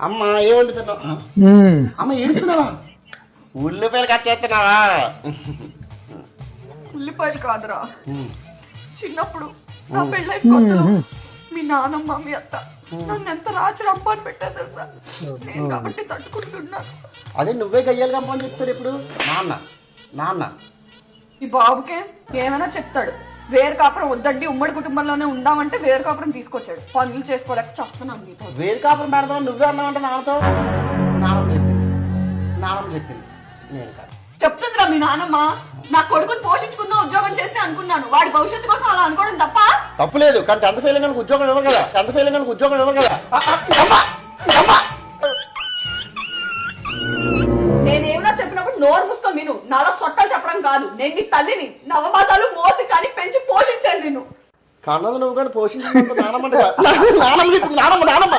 అమ్మ ఏ వండుతున్నావు? అమ్మ ఏడుస్తున్నావా? ఉల్లిపాయలు కట్ చేస్తున్నావా? ఉల్లిపాయలు కాదురా, చిన్నప్పుడు నా పెళ్ళైన కొత్తలో మీ నాన్నమ్మ మీ అత్త నన్ను ఎంత రాచి రంపాన్ని పెట్టారు తెలుసా? నేను కాబట్టి తట్టుకుంటున్నాను. అదే నువ్వే గయ్యాలి కంపని చెప్తాడు ఇప్పుడు నాన్న. నాన్న ఈ బాబుకే ఏమైనా చెప్తాడు. వేరు కాపురం వద్దండి, ఉమ్మడి కుటుంబంలోనే ఉందామంటే వేరు కాపురం తీసుకొచ్చాడు. పనులు చేసుకోలేక చేస్తున్నాను నీతో. వేరు కాపురం పెడతావు నువ్వే అన్నావంటే నాన్నతో. నాన్నమ్మ చెప్పింది నేను కాదు. చెప్తుందిరా మీ నాన్నమ్మ. నా కొడుకుని పోషించుకుందాం ఉద్యోగం చేసి అనుకున్నాను. వాడి భవిష్యత్తు కోసం అలా అనుకోవడం తప్ప. తప్పులేదు, కానీ 10th ఫెయిల్ కనుక ఉద్యోగం ఇవ్వరు కదా. 10th ఫెయిల్ కనుక ఉద్యోగం ఇవ్వరు కదా. నేనేమన్నా చెప్పినప్పుడు నోరు మూసుకో విను. నాలో సొట్టాలు చెప్పడం కాదు. నేను నీ తల్లిని. నవమాసాలు మోసి కానీ పెంచి పోషించాను నిన్ను. కన్నది నువ్వు కానీ పోషించినంత నానమ్మ. నానమ్మ చెప్పింది. నానమ్మ